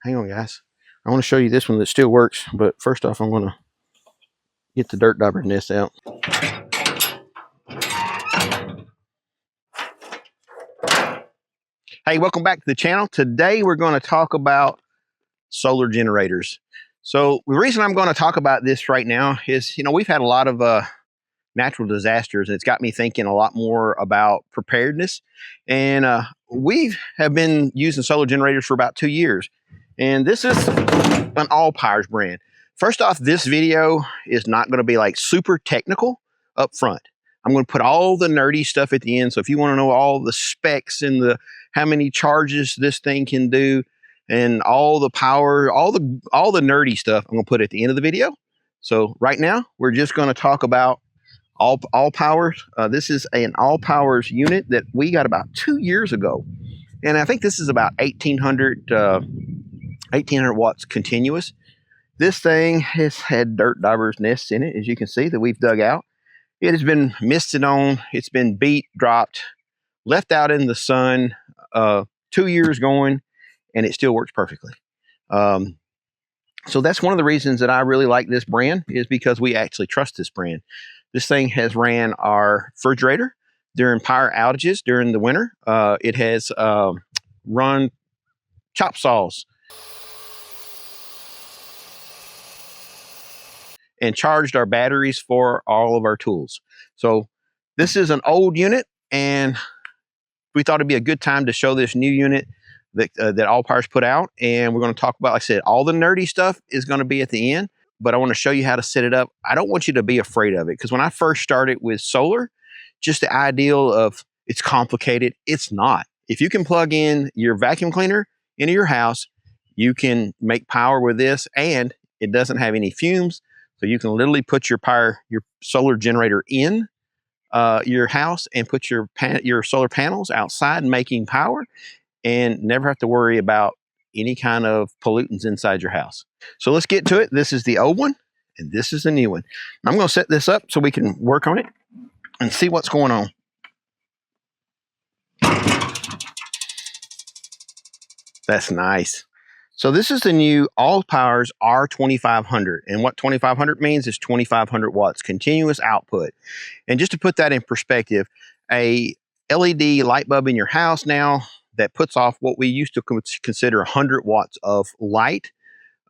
hang on, guys. I want to show you this one that still works, but first off, I'm going to get the dirt dauber nest out. Hey, welcome back to the channel. Today, we're going to talk about solar generators. So the reason I'm going to talk about this right now is, we've had a lot of natural disasters, and it's got me thinking a lot more about preparedness. And we have been using solar generators for about 2 years. And this is an Allpowers brand. First off, this video is not going to be like super technical up front. I'm going to put all the nerdy stuff at the end. So if you want to know all the specs and how many charges this thing can do and all the power, all the nerdy stuff, I'm going to put at the end of the video. So right now, we're just going to talk about Allpowers. This is an Allpowers unit that we got about 2 years ago. And I think this is about 1800 watts continuous. This thing has had dirt divers nests in it, as you can see, that we've dug out. It has been misted on, it's been beat, dropped, left out in the sun, 2 years going, and it still works perfectly. So that's one of the reasons that I really like this brand, is because we actually trust this brand. This thing has ran our refrigerator during power outages during the winter. It has run chop saws and charged our batteries for all of our tools. So this is an old unit, and we thought it'd be a good time to show this new unit that Allpowers put out. And we're going to talk about, like I said, all the nerdy stuff is going to be at the end, but I want to show you how to set it up. I don't want you to be afraid of it, because when I first started with solar, just the ideal of it's complicated, it's not. If you can plug in your vacuum cleaner into your house, you can make power with this, and it doesn't have any fumes. So you can literally put your solar generator in your house and put your solar panels outside making power, and never have to worry about any kind of pollutants inside your house. So let's get to it. This is the old one, and this is the new one. I'm going to set this up so we can work on it and see what's going on. That's nice. So this is the new Allpowers R2500. And what 2500 means is 2500 watts continuous output. And just to put that in perspective, a LED light bulb in your house now that puts off what we used to consider 100 watts of light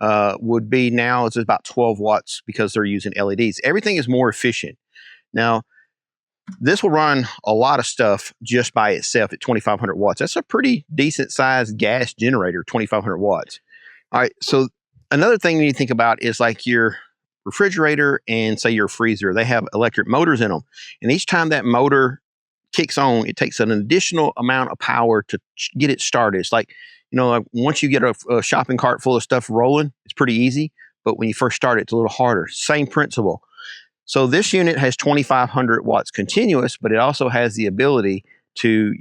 would be now it's about 12 watts, because they're using LEDs. Everything is more efficient. Now, this will run a lot of stuff just by itself at 2500 watts. That's a pretty decent sized gas generator, 2500 watts. All right, so another thing you need to think about is like your refrigerator and say your freezer. They have electric motors in them. And each time that motor kicks on, it takes an additional amount of power to get it started. It's like, like once you get a shopping cart full of stuff rolling, it's pretty easy. But when you first start it, it's a little harder. Same principle. So this unit has 2500 watts continuous, but it also has the ability to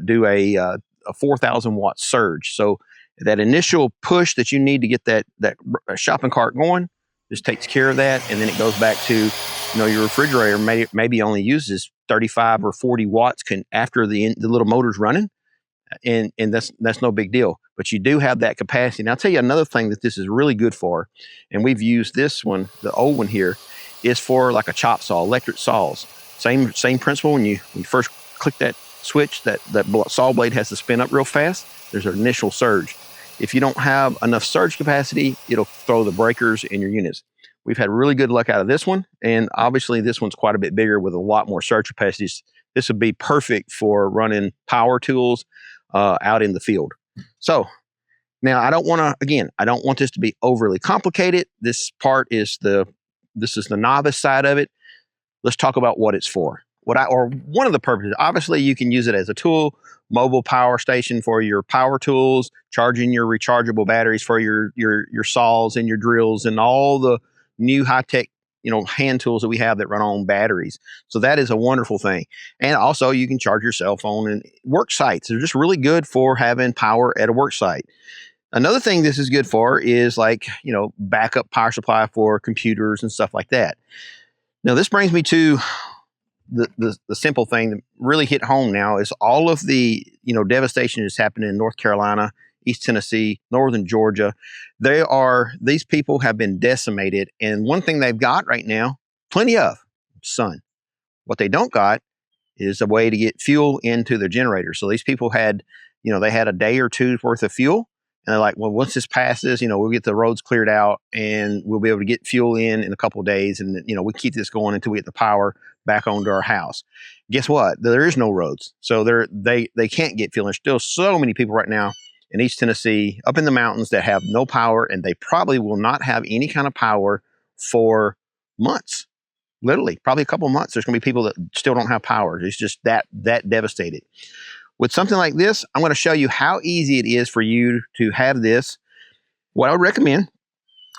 do a 4000 watt surge. So that initial push that you need to get that shopping cart going just takes care of that, and then it goes back to your refrigerator maybe only uses 35 or 40 watts after the little motor's running, and that's no big deal. But you do have that capacity. And I'll tell you another thing that this is really good for, and we've used this one, the old one here, is for like a chop saw, electric saws. Same principle. When you first click that switch, that saw blade has to spin up real fast. There's an initial surge. If you don't have enough surge capacity, it'll throw the breakers in your units. We've had really good luck out of this one, and obviously this one's quite a bit bigger with a lot more surge capacities. This would be perfect for running power tools out in the field. So now I don't want this to be overly complicated. This part is this is the novice side of it. Let's talk about what it's for. One of the purposes. Obviously, you can use it as a tool, mobile power station for your power tools, charging your rechargeable batteries for your saws and your drills and all the new high-tech hand tools that we have that run on batteries. So that is a wonderful thing. And also you can charge your cell phone, and work sites. They're just really good for having power at a work site. Another thing this is good for is like, backup power supply for computers and stuff like that. Now this brings me to the simple thing that really hit home now is all of the devastation that's happened in North Carolina East Tennessee, northern Georgia. These people have been decimated. And one thing they've got right now, plenty of sun. What they don't got is a way to get fuel into their generator. So these people had, they had a day or two's worth of fuel. And they're like, well, once this passes, we'll get the roads cleared out and we'll be able to get fuel in a couple of days. And, we keep this going until we get the power back onto our house. Guess what? There is no roads. So they can't get fuel. There's still so many people right now in East Tennessee, up in the mountains, that have no power, and they probably will not have any kind of power for months. Literally, probably a couple of months. There's going to be people that still don't have power. It's just that devastated. With something like this, I'm going to show you how easy it is for you to have this. What I would recommend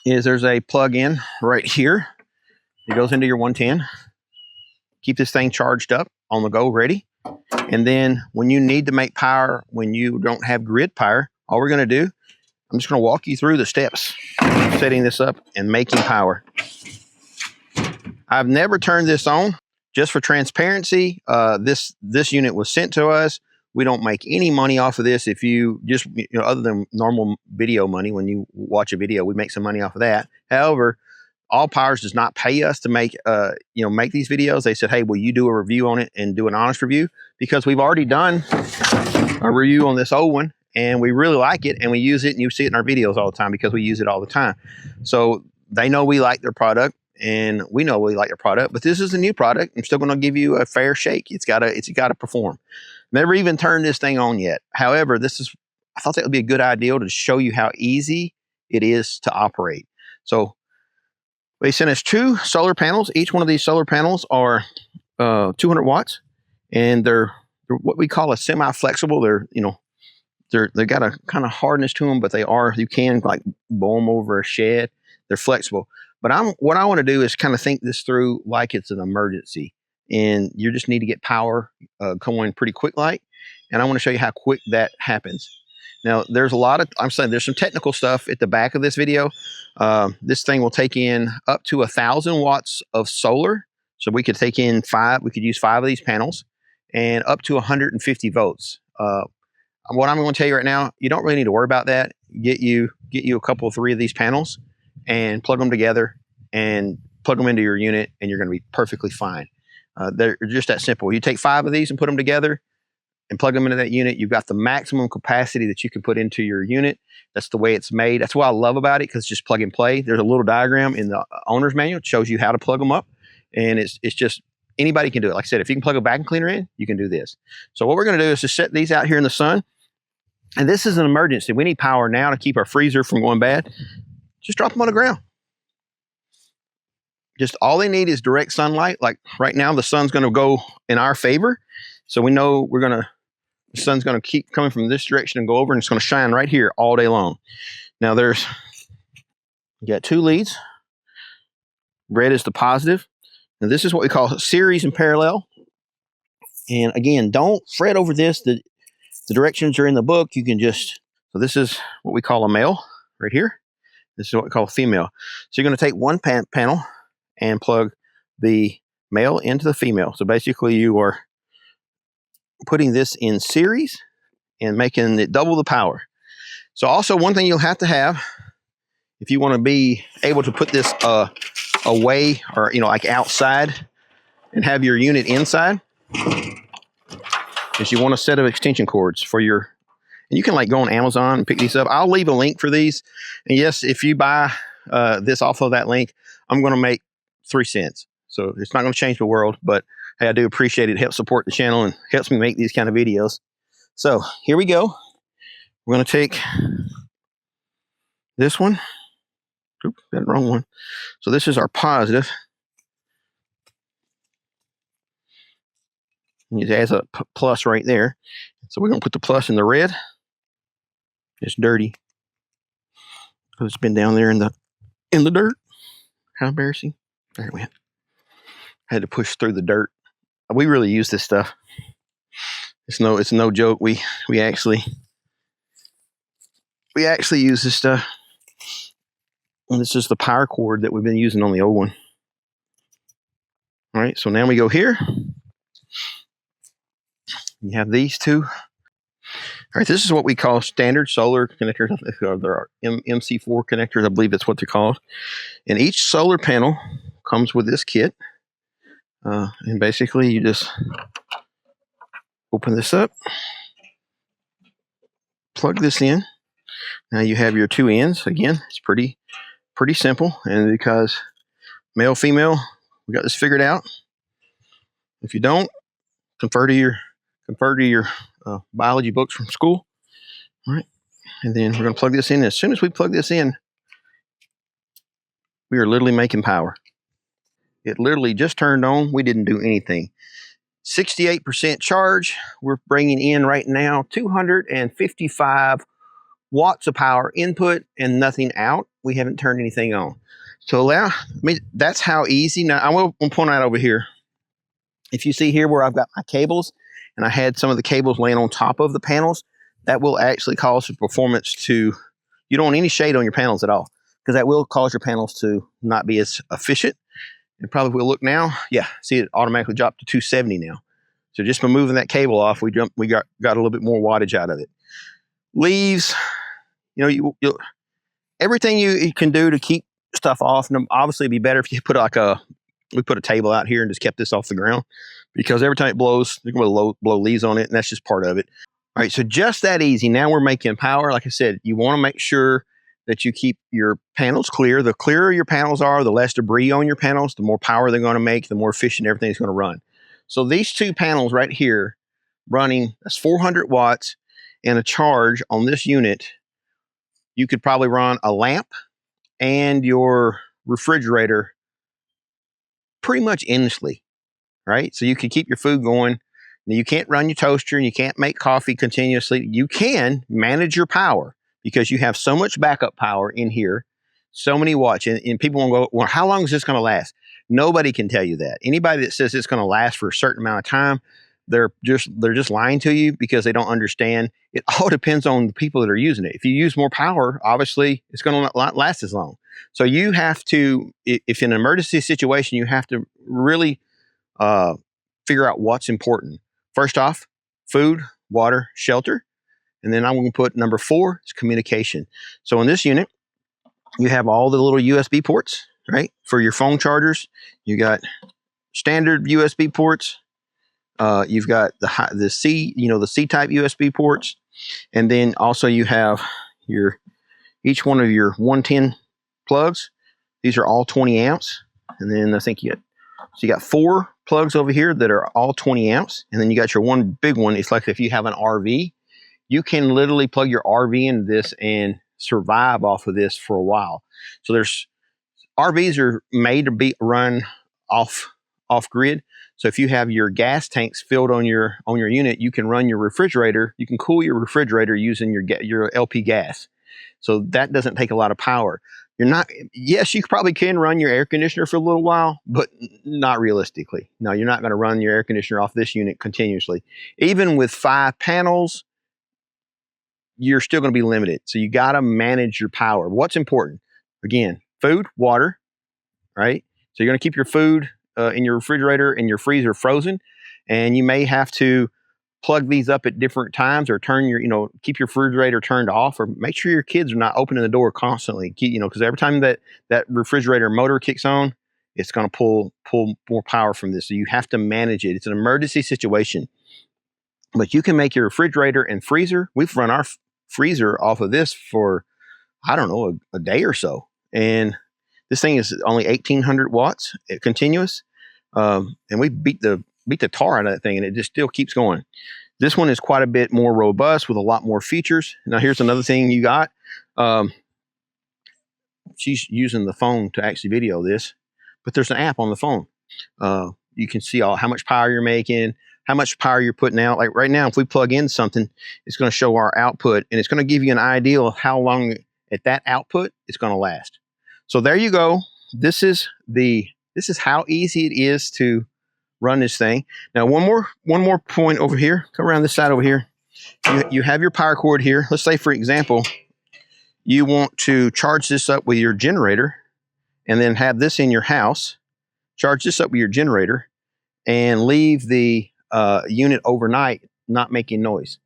is there's a plug-in right here. It goes into your 110. Keep this thing charged up, on the go, ready. And then when you need to make power, when you don't have grid power, all we're going to do, I'm just going to walk you through the steps, setting this up and making power. I've never turned this on. Just for transparency, this unit was sent to us. We don't make any money off of this. If you just, other than normal video money, when you watch a video, we make some money off of that. However, Allpowers does not pay us to make these videos. They said, hey, will you do a review on it and do an honest review? Because we've already done a review on this old one and we really like it and we use it, and you see it in our videos all the time because we use it all the time. So they know we like their product and we know we like their product, but this is a new product. I'm still going to give you a fair shake. It's got to perform. Never even turned this thing on yet. However, I thought that would be a good idea to show you how easy it is to operate. So they sent us 2 solar panels. Each one of these solar panels are 200 watts, and they're what we call a semi-flexible. They got a kind of hardness to them, but you can like bow them over a shed. They're flexible. But what I want to do is kind of think this through like it's an emergency, and you just need to get power going pretty quick, and I want to show you how quick that happens. Now, there's some technical stuff at the back of this video. This thing will take in up to 1,000 watts of solar. So we could take in we could use 5 of these panels, and up to 150 volts. What I'm going to tell you right now, you don't really need to worry about that. Get you a couple, 3 of these panels and plug them together and plug them into your unit, and you're going to be perfectly fine. They're just that simple. You take 5 of these and put them together and plug them into that unit. You've got the maximum capacity that you can put into your unit. That's the way it's made. That's what I love about it, because it's just plug and play. There's a little diagram in the owner's manual. It shows you how to plug them up, and it's just anybody can do it. Like I said, if you can plug a vacuum cleaner in, you can do this. So what we're going to do is just set these out here in the sun. And this is an emergency. We need power now to keep our freezer from going bad. Just drop them on the ground. Just all they need is direct sunlight. Like right now, the sun's going to go in our favor. So we know the sun's going to keep coming from this direction and go over, and it's going to shine right here all day long. Now you got 2 leads. Red is the positive. And this is what we call series and parallel. And again, don't fret over this. The directions are in the book. So this is what we call a male right here. This is what we call a female. So you're going to take one panel and plug the male into the female. So basically you are putting this in series and making it double the power. So also one thing you'll have to have, if you want to be able to put this away, or like outside and have your unit inside, is you want a set of extension cords for your, and you can like go on Amazon and pick these up. I'll leave a link for these. And yes, if you buy this off of that link, I'm going to make 3 cents. So it's not going to change the world, but hey, I do appreciate it. It helps support the channel and helps me make these kind of videos. So here we go. We're going to take this one. Oops, got the wrong one. So this is our positive. It has a plus right there. So we're going to put the plus in the red. It's dirty because it's been down there in the dirt. How embarrassing. There it went. Had to push through the dirt. We really use this stuff. It's no joke. We actually use this stuff. And this is the power cord that we've been using on the old one. All right, so now we go here. You have these 2. All right, this is what we call standard solar connectors. There are MC4 connectors, I believe that's what they're called. And each solar panel comes with this kit. And basically, you just open this up, plug this in. Now you have your two ends. Again, it's pretty simple. And because male, female, we got this figured out. If you don't, confer to your biology books from school. All right. And then we're going to plug this in. As soon as we plug this in, we are literally making power. It literally just turned on. We didn't do anything. 68% charge. We're bringing in right now 255 watts of power input and nothing out. We haven't turned anything on. So that's how easy. Now I will point out over here. If you see here where I've got my cables and I had some of the cables laying on top of the panels, that will actually cause the performance to, you don't want any shade on your panels at all, because that will cause your panels to not be as efficient. And probably we'll look now. Yeah, see it automatically dropped to 270 now. So just by moving that cable off, we got a little bit more wattage out of it. Leaves, everything you can do to keep stuff off. And obviously, it'd be better if you put we put a table out here and just kept this off the ground, because every time it blows, you're going to blow leaves on it, and that's just part of it. All right, so just that easy. Now we're making power. Like I said, you want to make sure that you keep your panels clear. The clearer your panels are, the less debris on your panels, the more power they're going to make, the more efficient everything's going to run. So these two panels right here running, that's 400 watts, and a charge on this unit, you could probably run a lamp and your refrigerator pretty much endlessly, right? So you can keep your food going. Now, you can't run your toaster and you can't make coffee continuously. You can manage your power because you have so much backup power in here, so many watts. And people won't go, well, how long is this going to last? Nobody can tell you that. Anybody that says it's going to last for a certain amount of time, they're just lying to you because they don't understand. It all depends on the people that are using it. If you use more power, obviously it's going to not last as long. So you have to, if in an emergency situation, you have to really figure out what's important. First off, food, water, shelter. And then I'm going to put number 4 is communication. So in this unit, you have all the little USB ports, right? For your phone chargers, you got standard USB ports. You've got the C-type USB ports. And then also you have each one of your 110 plugs. These are all 20 amps. And then I think you got 4 plugs over here that are all 20 amps. And then you got your one big one. It's like if you have an RV, you can literally plug your RV into this and survive off of this for a while. So RVs are made to be run off grid. So if you have your gas tanks filled on your unit, you can run your refrigerator. You can cool your refrigerator using your LP gas. So that doesn't take a lot of power. Yes, you probably can run your air conditioner for a little while, but not realistically. No, you're not going to run your air conditioner off this unit continuously. Even with 5 panels, you're still going to be limited. So you got to manage your power. What's important? Again, food, water, right? So you're going to keep your food in your refrigerator and your freezer frozen, and you may have to plug these up at different times, or keep your refrigerator turned off, or make sure your kids are not opening the door constantly. Because every time that refrigerator motor kicks on, it's going to pull more power from this. So you have to manage it. It's an emergency situation, but you can make your refrigerator and freezer. We've run our freezer off of this for, I don't know, a day or so. And this thing is only 1,800 watts continuous. And we beat the tar out of that thing, and it just still keeps going. This one is quite a bit more robust with a lot more features. Now, here's another thing you got. She's using the phone to actually video this, but there's an app on the phone. You can see how much power you're making, how much power you're putting out. Like right now, if we plug in something, it's going to show our output, and it's going to give you an idea of how long at that output it's going to last. So there you go. This is how easy it is to run this thing. Now, one more point over here. Come around this side over here. You have your power cord here. Let's say, for example, you want to charge this up with your generator, and then have this in your house. Charge this up with your generator, and leave the unit overnight not making noise.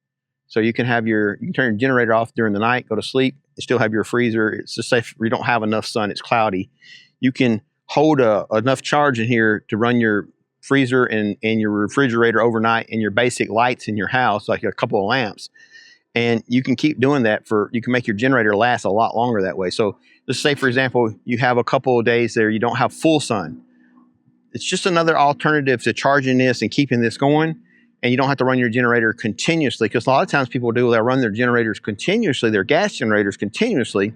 So you can turn your generator off during the night, go to sleep, and still have your freezer. It's just safe. You don't have enough sun, it's cloudy. You can hold enough charge in here to run your freezer and your refrigerator overnight, and your basic lights in your house, like a couple of lamps. And you can keep doing that you can make your generator last a lot longer that way. So just say, for example, you have a couple of days there, you don't have full sun. It's just another alternative to charging this and keeping this going. And you don't have to run your generator continuously, because a lot of times people they'll run their generators continuously, their gas generators continuously,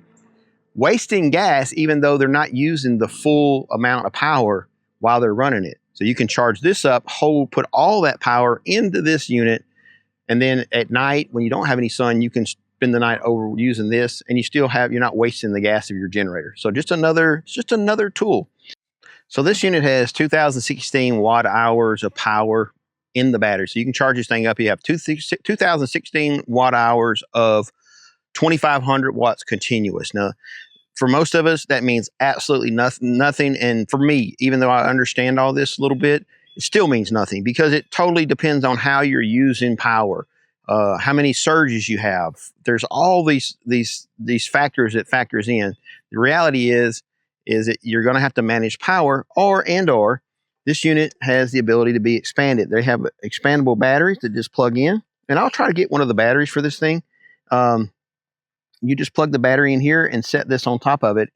wasting gas, even though they're not using the full amount of power while they're running it. So you can charge this up, put all that power into this unit, and then at night, when you don't have any sun, you can spend the night over using this, and you're not wasting the gas of your generator. So just another tool. So this unit has 2016 watt hours of power in the battery. So you can charge this thing up. You have 2016 watt hours of 2,500 watts continuous. Now, for most of us, that means absolutely nothing. And for me, even though I understand all this a little bit, it still means nothing, because it totally depends on how you're using power, how many surges you have. There's all these factors that factors in. The reality is that you're going to have to manage power, or this unit has the ability to be expanded. They have expandable batteries that just plug in, and I'll try to get one of the batteries for this thing. You just plug the battery in here and set this on top of it,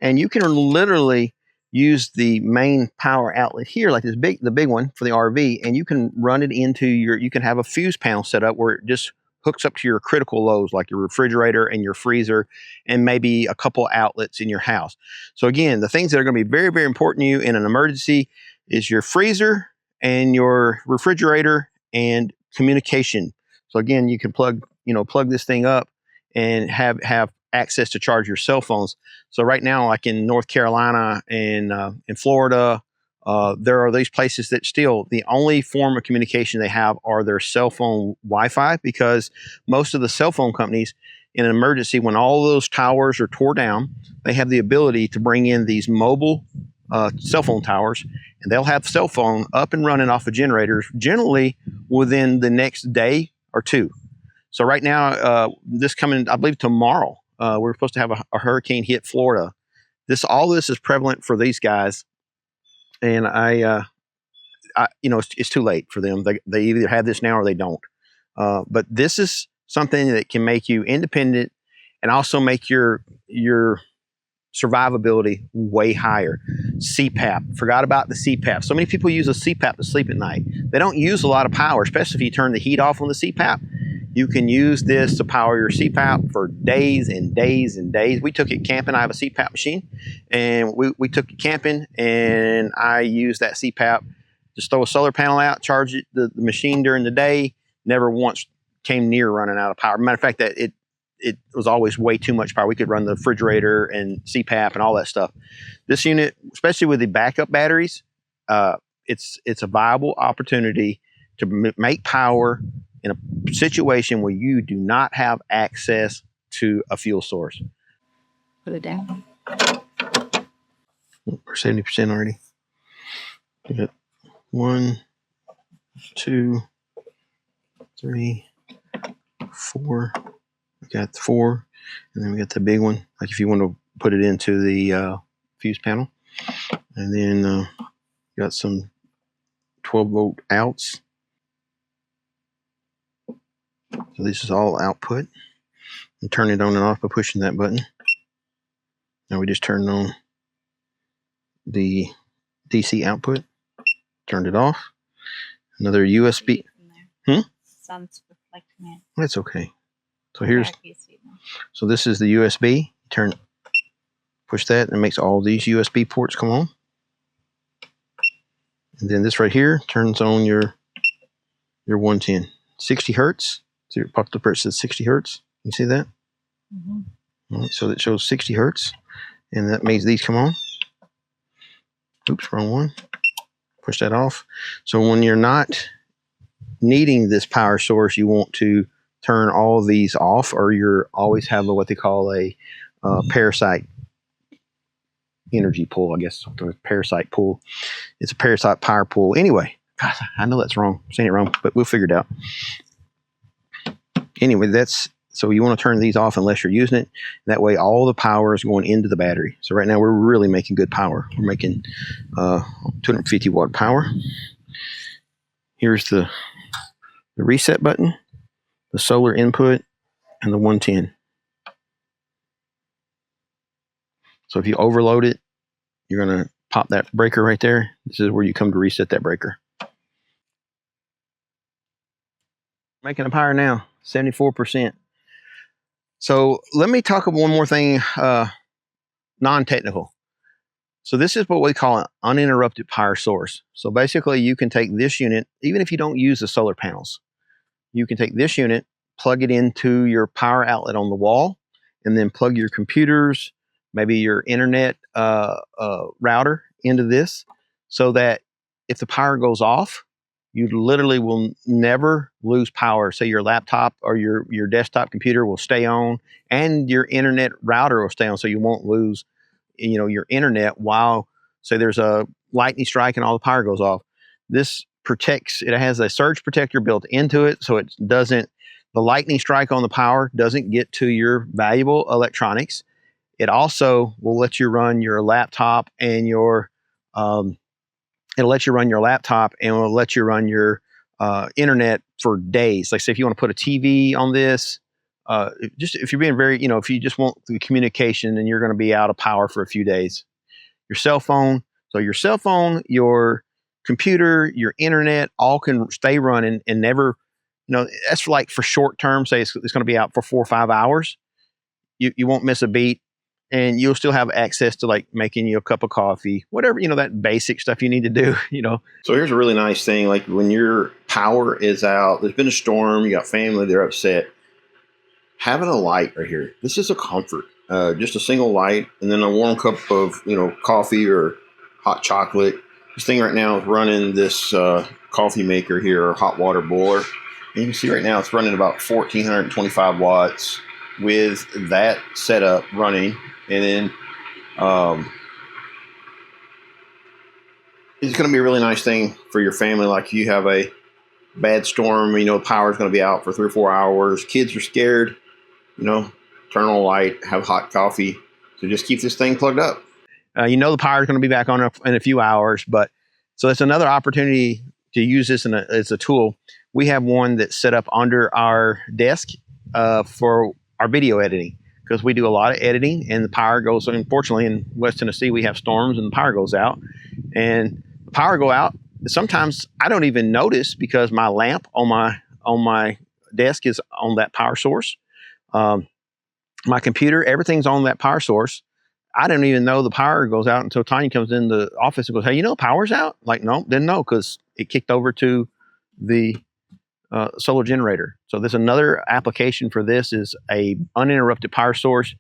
and you can literally use the main power outlet here, like the big one for the RV, and you can run it into you can have a fuse panel set up where it just hooks up to your critical loads, like your refrigerator and your freezer, and maybe a couple outlets in your house. So again, the things that are going to be very, very important to you in an emergency is your freezer and your refrigerator and communication. So again, you can plug this thing up and have access to charge your cell phones. So right now, like in North Carolina and in Florida, there are these places that still the only form of communication they have are their cell phone Wi-Fi, because most of the cell phone companies in an emergency, when all those towers are tore down, they have the ability to bring in these mobile cell phone towers, and they'll have cell phone up and running off of generators generally within the next day or two. So right now, this coming, I believe tomorrow, we're supposed to have a hurricane hit Florida. All this is prevalent for these guys, and it's too late for them. They either have this now or they don't. But this is something that can make you independent and also make your survivability way higher. CPAP. Forgot about the CPAP. So many people use a CPAP to sleep at night. They don't use a lot of power, especially if you turn the heat off on the CPAP. You can use this to power your CPAP for days and days and days. We took it camping. I have a CPAP machine, and we took it camping, and I used that CPAP. Just throw a solar panel out, charge the machine during the day. Never once came near running out of power. Matter of fact, that it was always way too much power. We could run the refrigerator and CPAP and all that stuff. This unit, especially with the backup batteries, it's a viable opportunity to make power in a situation where you do not have access to a fuel source. Put it down. We're 70% already. We got 1, 2, 3, 4. We got 4, and then we got the big one. Like if you want to put it into the fuse panel, and then got some 12-volt outs. So this is all output. And turn it on and off by pushing that button. Now we just turned on the DC output. Turned it off. Another USB. Sun's reflecting it. That's okay. So so this is the USB. Push that, and it makes all these USB ports come on. And then this right here turns on your 110, 60 hertz. So it popped up where it says 60 hertz. You see that? Mm-hmm. All right, so that shows 60 hertz, and that makes these come on. Oops, wrong one. Push that off. So when you're not needing this power source, you want to turn all these off, or you always have what they call a parasite energy pull, I guess. Parasite pull. It's a parasite power pull. Anyway, God, I know that's wrong. I'm saying it wrong, but we'll figure it out. anyway, so you want to turn these off unless you're using it. That way all the power is going into the battery. So right now we're really making good power. We're making 250 watt power. Here's the reset button, the solar input, and the 110. So if you overload it, you're going to pop that breaker right there. This is where you come to reset that breaker. Making a power now, 74%. So let me talk about one more thing, non-technical. So this is what we call an uninterrupted power source. So basically you can take this unit, even if you don't use the solar panels, you can take this unit, plug it into your power outlet on the wall, and then plug your computers, maybe your internet router into this, so that if the power goes off, you literally will never lose power. So your laptop or your desktop computer will stay on, and your internet router will stay on, so you won't lose, your internet while, say, there's a lightning strike and all the power goes off. This protects, it has a surge protector built into it, so it doesn't, the lightning strike on the power doesn't get to your valuable electronics. It also will let you run your laptop and it'll let you run your laptop and it'll let you run your internet for days. Like, say if you want to put a TV on this, just if you're being very, if you just want the communication and you're going to be out of power for a few days. Your cell phone, your computer, your internet, all can stay running and never, that's like for short term, say it's going to be out for 4 or 5 hours. You won't miss a beat, and you'll still have access to like making you a cup of coffee, whatever, that basic stuff you need to do, So here's a really nice thing. Like when your power is out, there's been a storm, you got family, they're upset. Having a light right here, this is a comfort. Just a single light, and then a warm cup of coffee or hot chocolate. This thing right now is running this coffee maker here, or hot water boiler. And you can see right now it's running about 1,425 watts with that setup running. And then it's going to be a really nice thing for your family. Like you have a bad storm, power is going to be out for 3 or 4 hours. Kids are scared, turn on a light, have hot coffee. So just keep this thing plugged up. The power is going to be back on in a few hours, but so it's another opportunity to use this as a tool. We have one that's set up under our desk for our video editing, because we do a lot of editing and the power goes. Unfortunately, in West Tennessee, we have storms and the power goes out, and the power go out. Sometimes I don't even notice because my lamp on my desk is on that power source. My computer, everything's on that power source. I didn't even know the power goes out until Tanya comes in the office and goes, "Hey, power's out?" Like, no, didn't know, because it kicked over to the solar generator. So there's another application for this, is a uninterrupted power source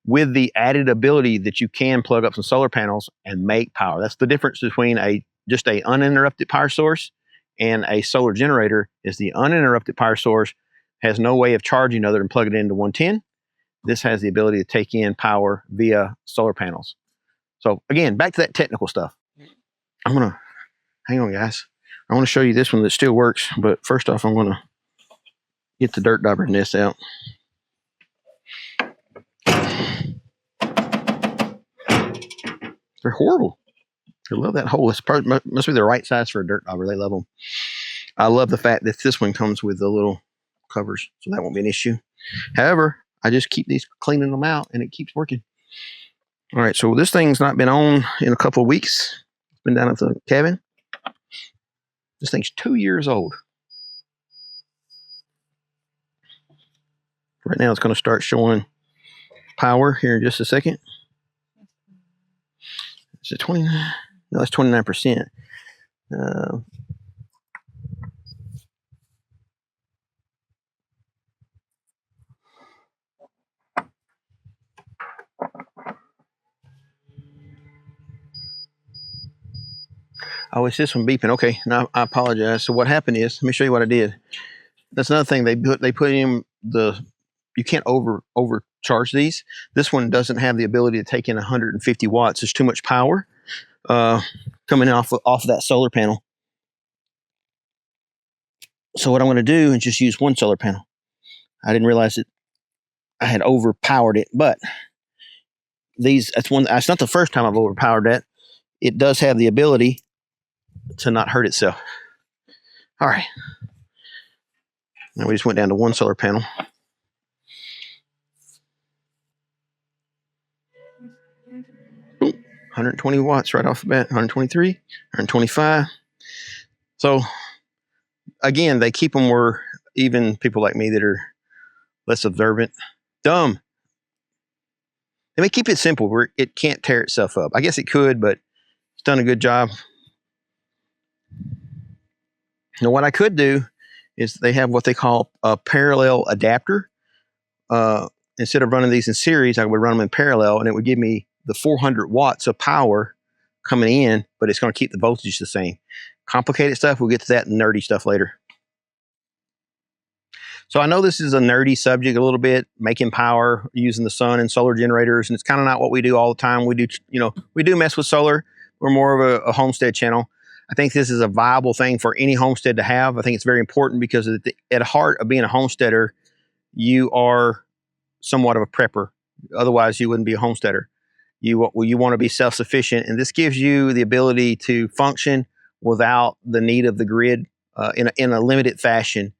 with the added ability that you can plug up some solar panels and make power. That's the difference between just a uninterrupted power source and a solar generator. Is the uninterrupted power source has no way of charging other than plug it into 110. This has the ability to take in power via solar panels. So again, back to that technical stuff. I'm going to, hang on guys. I want to show you this one that still works, but first off, I'm going to get the dirt dauber nest out. They're horrible. I love that hole. It's must be the right size for a dirt dauber. They love them. I love the fact that this one comes with the little covers, so that won't be an issue. However, I just keep these cleaning them out, and it keeps working. All right, so this thing's not been on in a couple of weeks. It's been down at the cabin. This thing's 2 years old. Right now, it's going to start showing power here in just a second. Is it 29? No, it's 29%. Oh, it's this one beeping. Okay, now I apologize. So what happened is, let me show you what I did. That's another thing they put in you can't overcharge these. This one doesn't have the ability to take in 150 watts. There's too much power coming off of that solar panel. So what I'm going to do is just use one solar panel. I didn't realize that I had overpowered it, but that's not the first time I've overpowered that. It does have the ability to not hurt itself. All right. Now we just went down to one solar panel. Boom, 120 watts right off the bat, 123, 125. So again, they keep them where even people like me that are less observant, dumb, they may keep it simple where it can't tear itself up. I guess it could, but it's done a good job. Now, what I could do is they have what they call a parallel adapter. Instead of running these in series, I would run them in parallel, and it would give me the 400 watts of power coming in, but it's going to keep the voltage the same. Complicated stuff, we'll get to that nerdy stuff later. So I know this is a nerdy subject a little bit, making power using the sun and solar generators, and it's kind of not what we do all the time. We do mess with solar. We're more of a homestead channel. I think this is a viable thing for any homestead to have. I think it's very important because at the heart of being a homesteader, you are somewhat of a prepper. Otherwise, you wouldn't be a homesteader. You want to be self-sufficient, and this gives you the ability to function without the need of the grid in a limited fashion.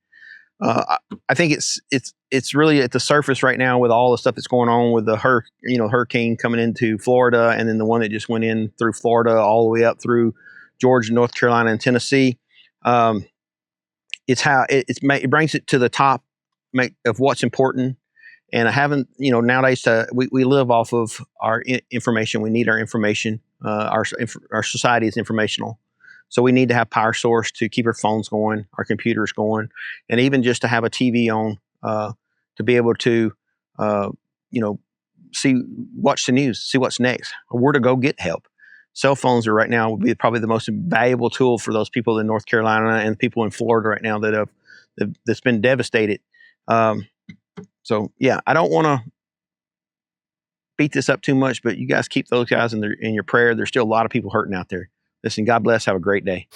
I think it's really at the surface right now with all the stuff that's going on with the hurricane coming into Florida, and then the one that just went in through Florida all the way up through Georgia, North Carolina, and Tennessee. It brings it to the top of what's important. And I haven't, nowadays we live off of our information. We need our information. Our society is informational. So we need to have power source to keep our phones going, our computers going, and even just to have a TV on to be able to, watch the news, see what's next, or where to go get help. Cell phones are right now would be probably the most valuable tool for those people in North Carolina and people in Florida right now that's been devastated. So yeah, I don't want to beat this up too much, but you guys keep those guys in your prayer. There's still a lot of people hurting out there. Listen, God bless. Have a great day.